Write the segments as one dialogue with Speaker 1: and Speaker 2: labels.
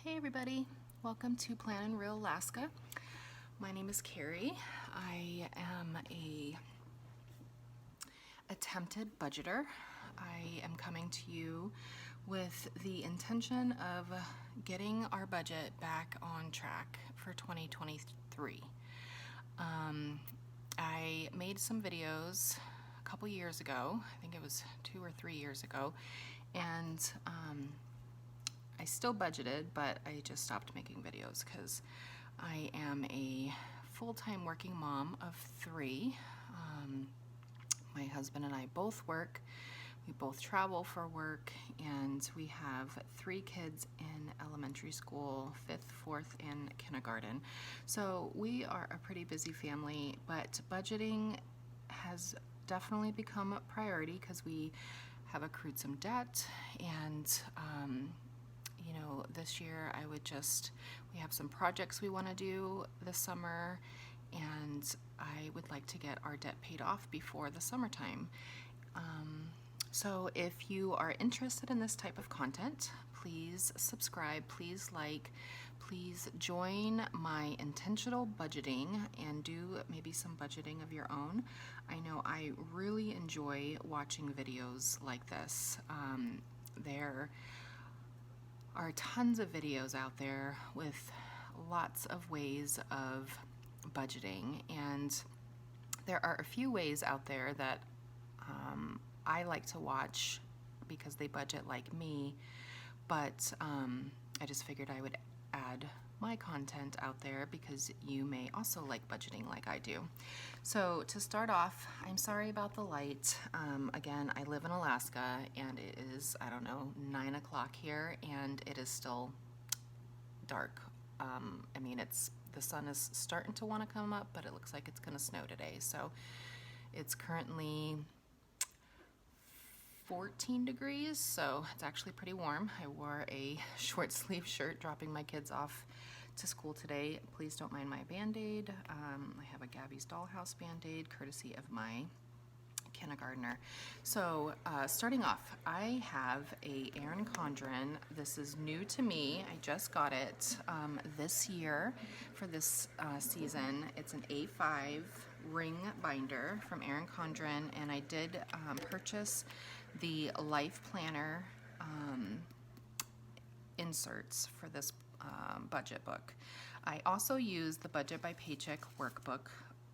Speaker 1: Hey everybody, welcome to Plan in Real Alaska. My name is Carrie. I am a attempted budgeter. I am coming to you with the intention of getting our budget back on track for 2023. I made some videos a couple years ago, I think it was 2 or 3 years ago, and I still budgeted, but I just stopped making videos because I am a full-time working mom of 3. My husband and I both work. We both travel for work, and we have 3 kids in elementary school, 5th, 4th, and kindergarten. So we are a pretty busy family, but budgeting has definitely become a priority because we have accrued some debt, and you know, this year we have some projects we want to do this summer, and I would like to get our debt paid off before the summertime. So if you are interested in this type of content, please subscribe, please like, please join my intentional budgeting and do maybe some budgeting of your own. I know I really enjoy watching videos like this. There are tons of videos out there with lots of ways of budgeting, and there are a few ways out there that I like to watch because they budget like me, but I just figured I would add my content out there because you may also like budgeting like I do. So to start off, I'm sorry about the light. Again, I live in Alaska, and it is, I don't know, 9 o'clock here, and it is still dark. I mean, the sun is starting to want to come up, but it looks like it's going to snow today. So it's currently 14 degrees, so it's actually pretty warm. I wore a short sleeve shirt dropping my kids off to school today. Please don't mind my Band-Aid. I have a Gabby's Dollhouse Band-Aid courtesy of my kindergartner. So starting off, I have a Erin Condren. This is new to me. I just got it this year for this season. It's an A5 ring binder from Erin Condren, and I did purchase the life planner inserts for this budget book. I also use the Budget by Paycheck workbook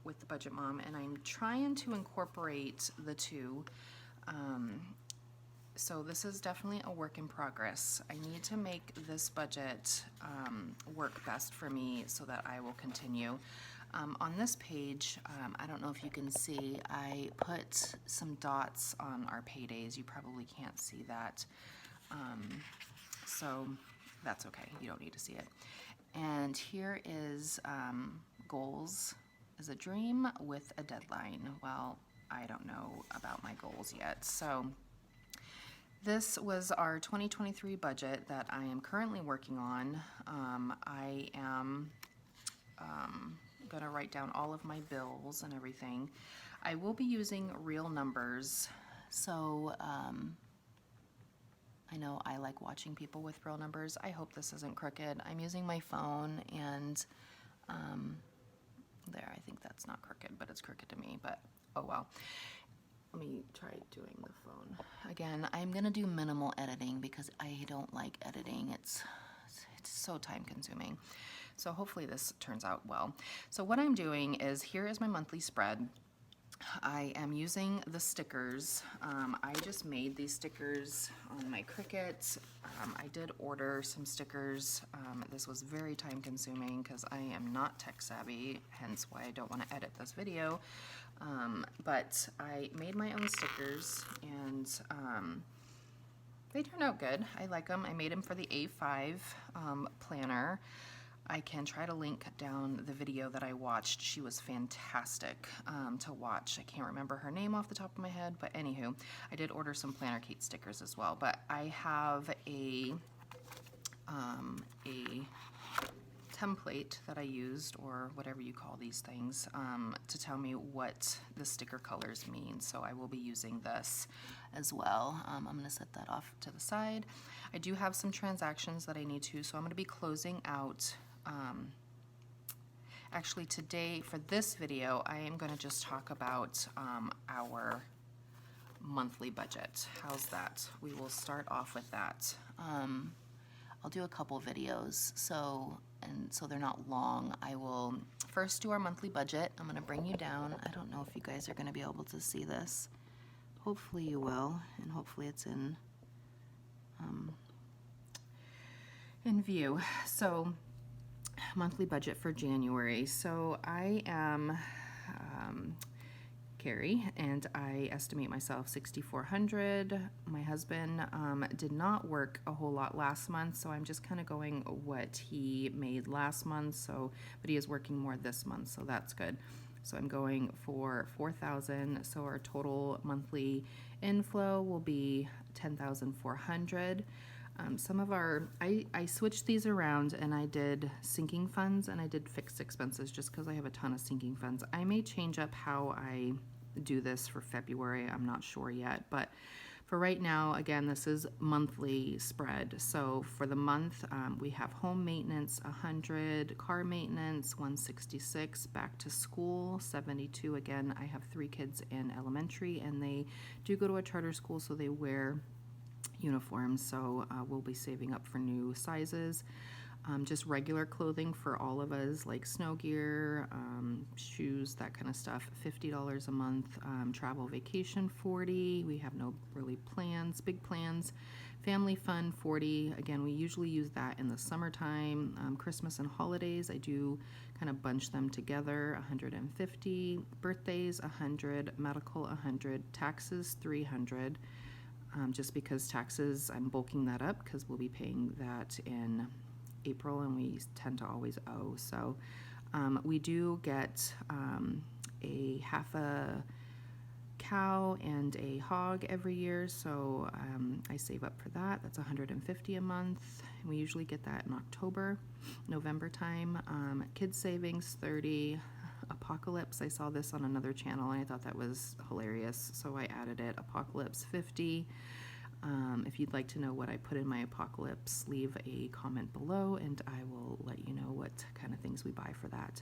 Speaker 1: with the Budget Mom, and I'm trying to incorporate the two. So this is definitely a work in progress. I need to make this budget work best for me so that I will continue. On this page, I don't know if you can see, I put some dots on our paydays. You probably can't see that. So that's okay, you don't need to see it. And here is goals is a dream with a deadline. Well, I don't know about my goals yet. So this was our 2023 budget that I am currently working on. I am gonna write down all of my bills and everything. I will be using real numbers. So I know I like watching people with real numbers. I hope this isn't crooked. I'm using my phone, and there, I think that's not crooked, but it's crooked to me, but oh well. Let me try doing the phone. Again, I'm gonna do minimal editing because I don't like editing. It's so time consuming. So hopefully this turns out well. So what I'm doing is, here is my monthly spread. I am using the stickers. I just made these stickers on my Cricut. I did order some stickers. This was very time consuming because I am not tech savvy, hence why I don't want to edit this video. But I made my own stickers, and they turned out good. I like them. I made them for the A5 planner. I can try to link down the video that I watched. She was fantastic to watch. I can't remember her name off the top of my head, but anywho, I did order some Planner Kate stickers as well. But I have a template that I used, or whatever you call these things, to tell me what the sticker colors mean. So I will be using this as well. I'm going to set that off to the side. I do have some transactions that I need to, so I'm going to be closing out. Actually, today for this video, I am going to just talk about our monthly budget. How's that? We will start off with that. I'll do a couple videos, so they're not long. I will first do our monthly budget. I'm going to bring you down. I don't know if you guys are going to be able to see this. Hopefully you will, and hopefully it's in view. So monthly budget for January. So I am Carrie, and I estimate myself $6,400. My husband did not work a whole lot last month, so I'm just kind of going what he made last month. So, but he is working more this month, so that's good. So I'm going for $4,000. So our total monthly inflow will be $10,400. Some of our, I switched these around, and I did sinking funds and I did fixed expenses just because I have a ton of sinking funds. I may change up how I do this for February. I'm not sure yet, but for right now, again, this is monthly spread. So for the month, we have home maintenance 100, car maintenance 166, back to school 72. Again, I have 3 kids in elementary, and they do go to a charter school, so they wear uniforms, so we'll be saving up for new sizes. Just regular clothing for all of us, like snow gear, shoes, that kind of stuff, $50 a month. Travel vacation, $40. We have no really plans, big plans. Family fun, $40. Again, we usually use that in the summertime. Christmas and holidays, I do kind of bunch them together, $150. Birthdays, $100. Medical, $100. Taxes, $300. Just because taxes, I'm bulking that up because we'll be paying that in April, and we tend to always owe. So we do get a half a cow and a hog every year, so I save up for that. That's $150 a month. We usually get that in October, November time. Kids savings, $30. Apocalypse, I saw this on another channel and I thought that was hilarious, so I added it. Apocalypse, $50. If you'd like to know what I put in my Apocalypse, leave a comment below and I will let you know what kind of things we buy for that.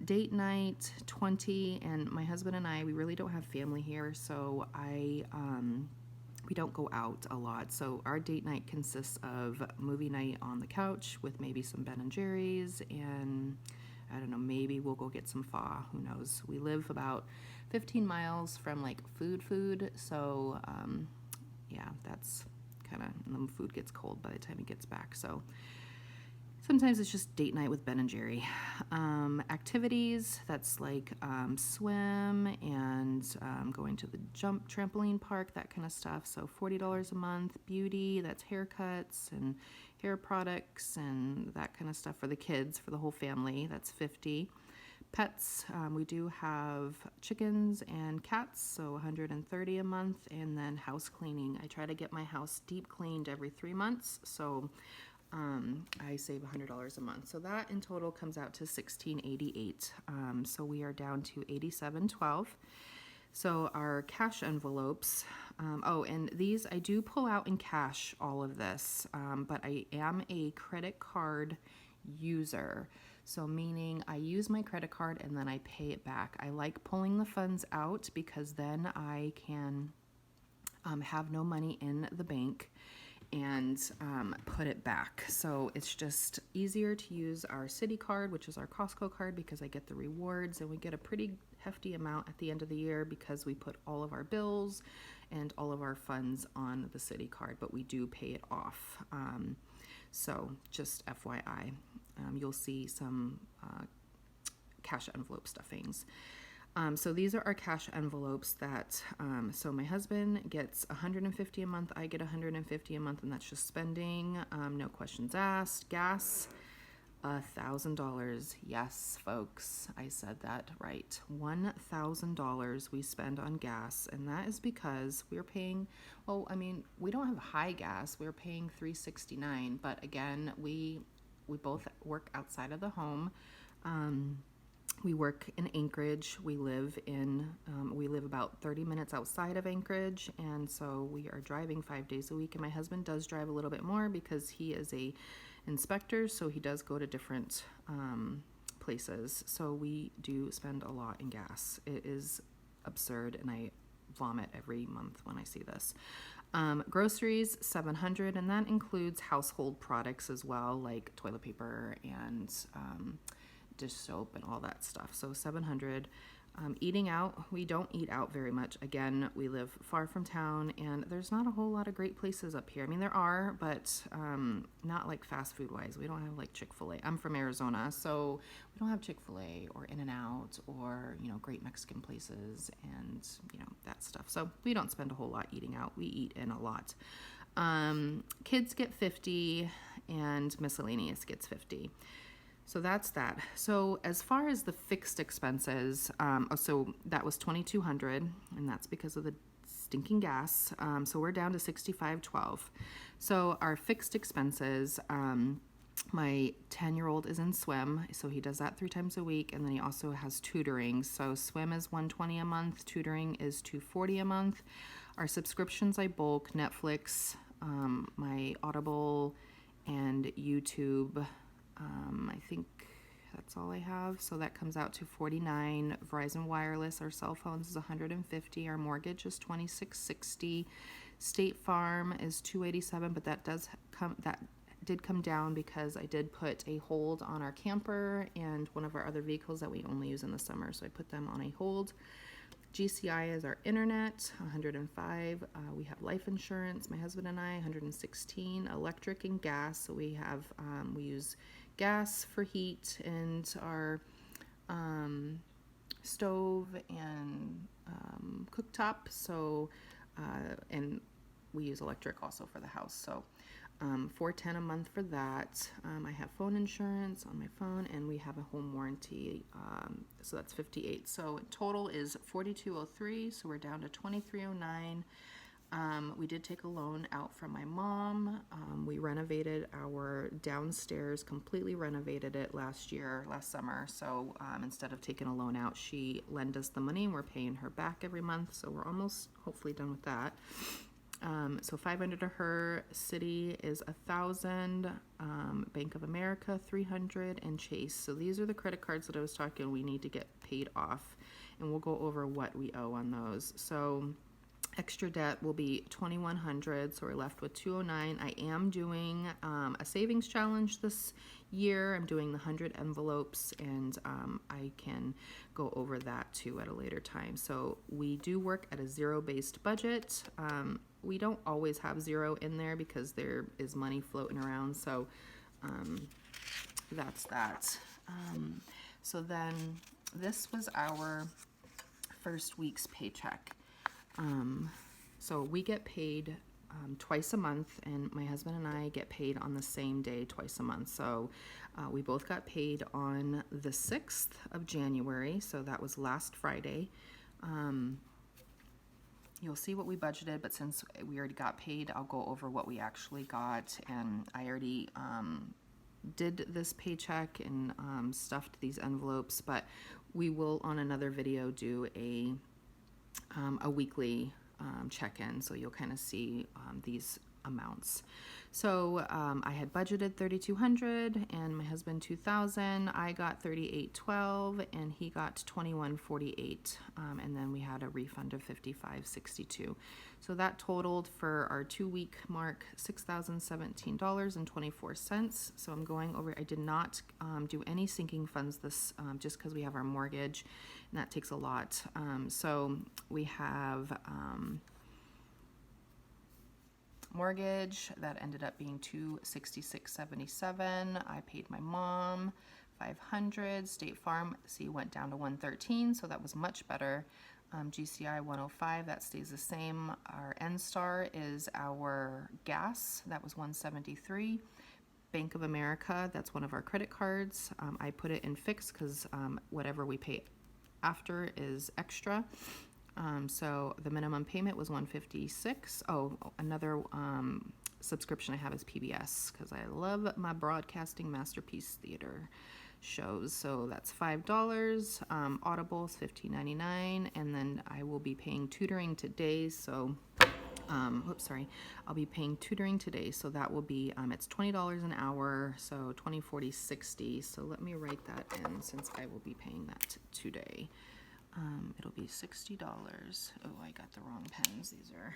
Speaker 1: Date night, $20. And my husband and I, we really don't have family here, so we don't go out a lot. So our date night consists of movie night on the couch with maybe some Ben and Jerry's, and I don't know, maybe we'll go get some pho, who knows. We live about 15 miles from like food, so yeah, that's kind of, and the food gets cold by the time it gets back, so sometimes it's just date night with Ben and Jerry. Activities, that's like swim and going to the trampoline park, that kind of stuff, so $40 a month. Beauty, that's haircuts and hair products and that kind of stuff for the kids, for the whole family, that's $50. Pets, we do have chickens and cats, so $130 a month. And then house cleaning, I try to get my house deep cleaned every 3 months, so I save $100 a month. So that in total comes out to $1,688. So we are down to $87.12. So our cash envelopes, oh, and these I do pull out in cash, all of this, but I am a credit card user. So meaning I use my credit card and then I pay it back. I like pulling the funds out because then I can have no money in the bank and put it back. So it's just easier to use our Citi card, which is our Costco card, because I get the rewards and we get a pretty hefty amount at the end of the year because we put all of our bills and all of our funds on the Citi card, but we do pay it off. So just FYI, you'll see some cash envelope stuffings. So these are our cash envelopes that, so my husband gets $150 a month, I get $150 a month, and that's just spending, no questions asked. Gas, $1,000. Yes, folks, I said that right. $1,000 we spend on gas, and that is because we're paying, well, I mean, we don't have high gas. We're paying $3.69, but again, we we both work outside of the home. We work in Anchorage. We live about 30 minutes outside of Anchorage, and so we are driving 5 days a week. And my husband does drive a little bit more because he is a inspector, so he does go to different places. So we do spend a lot in gas. It is absurd, and I vomit every month when I see this. Groceries, $700, and that includes household products as well, like toilet paper and dish soap and all that stuff. So $700. Eating out, we don't eat out very much. Again, we live far from town, and there's not a whole lot of great places up here. I mean, there are, but not like fast food wise. We don't have like Chick-fil-A. I'm from Arizona, so we don't have Chick-fil-A or In-N-Out or, you know, great Mexican places and, you know, that stuff. So we don't spend a whole lot eating out. We eat in a lot. Kids get 50 and miscellaneous gets 50. So that's that. So as far as the fixed expenses, so that was $2,200, and that's because of the stinking gas. So we're down to $65.12. So our fixed expenses, my 10-year-old is in swim, so he does that 3 times a week, and then he also has tutoring. So swim is $120 a month, tutoring is $240 a month. Our subscriptions I bulk, Netflix, my Audible, and YouTube. I think that's all I have. So that comes out to $49. Verizon Wireless, our cell phones is $150. Our mortgage is $26.60. State Farm is $287, but that did come down because I did put a hold on our camper and one of our other vehicles that we only use in the summer. So I put them on a hold. GCI is our internet, $105. We have life insurance, my husband and I, $116. Electric and gas, so we have we use gas for heat and our stove and cooktop. So and we use electric also for the house. So $410 a month for that. I have phone insurance on my phone, and we have a home warranty, so that's $58. So total is $42.03. So we're down to $23.09. We did take a loan out from my mom. We renovated our downstairs, completely renovated it last summer. So instead of taking a loan out, she lent us the money, and we're paying her back every month. So we're almost hopefully done with that. So $500 to her. Citi is $1,000. Bank of America $300, and Chase. So these are the credit cards that I was talking we need to get paid off, and we'll go over what we owe on those. So extra debt will be $2,100, so we're left with $209. I am doing a savings challenge this year. I'm doing the 100 envelopes, and I can go over that too at a later time. So we do work at a zero-based budget. We don't always have zero in there because there is money floating around, so that's that. So then this was our first week's paycheck. So we get paid twice a month, and my husband and I get paid on the same day twice a month. So we both got paid on the 6th of January, so that was last Friday. You'll see what we budgeted, but since we already got paid, I'll go over what we actually got. And I already did this paycheck and stuffed these envelopes, but we will on another video do a weekly check-in, so you'll kind of see these amounts. So I had budgeted $3,200 and my husband $2,000. I got $38.12 and he got $21.48, and then we had a refund of $55.62. So that totaled for our 2-week mark $6,017.24. So I'm going over. I did not do any sinking funds this just because we have our mortgage, and that takes a lot. So we have mortgage that ended up being $266.77. I paid my mom $500. State Farm, see, went down to $113, so that was much better. GCI $105, that stays the same. Our N-Star is our gas, that was $173. Bank of America, that's one of our credit cards. I put it in fixed because whatever we pay after is extra. So the minimum payment was $156. Oh, another subscription I have is PBS because I love my Broadcasting Masterpiece Theater shows. So that's $5. Audible is $15.99, and then I will be paying tutoring today. So, oops, sorry, I'll be paying tutoring today. So that will be it's $20 an hour. So 20, 40, 60. So let me write that in since I will be paying that today. It'll be $60. Oh, I got the wrong pens. These are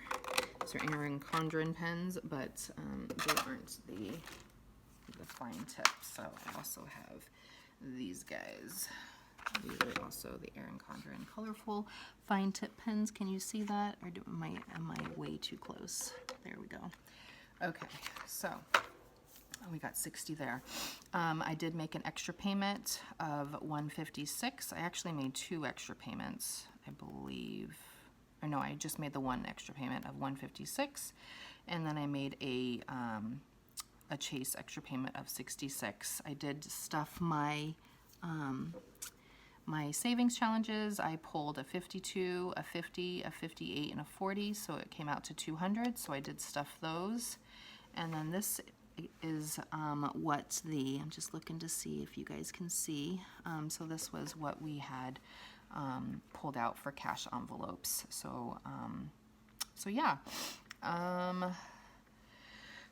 Speaker 1: Erin Condren pens, but they aren't the fine tip. So I also have these guys. These are also the Erin Condren colorful fine tip pens. Can you see that, or am I way too close? There we go. Okay, so we got 60 there. I did make an extra payment of $156. I actually made 2 extra payments, I believe. Or no, I just made the 1 extra payment of $156, and then I made a Chase extra payment of $66. I did stuff my my savings challenges. I pulled a 52, a 50, a 58, and a 40, so it came out to 200. So I did stuff those, and then this is what I'm just looking to see if you guys can see. So this was what we had pulled out for cash envelopes. So yeah.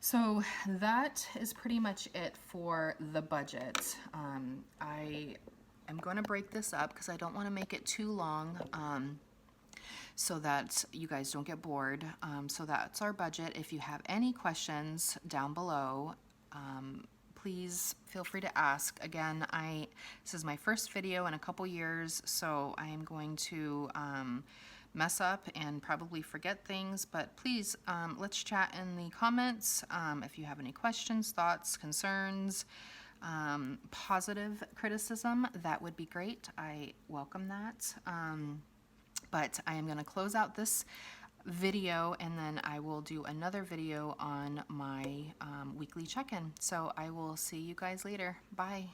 Speaker 1: So that is pretty much it for the budget. I'm going to break this up because I don't want to make it too long, so that you guys don't get bored. So that's our budget. If you have any questions down below, please feel free to ask. Again, this is my first video in a couple years, so I am going to mess up and probably forget things, but please let's chat in the comments. If you have any questions, thoughts, concerns, positive criticism, that would be great. I welcome that. But I am going to close out this video, and then I will do another video on my weekly check-in. So I will see you guys later. Bye.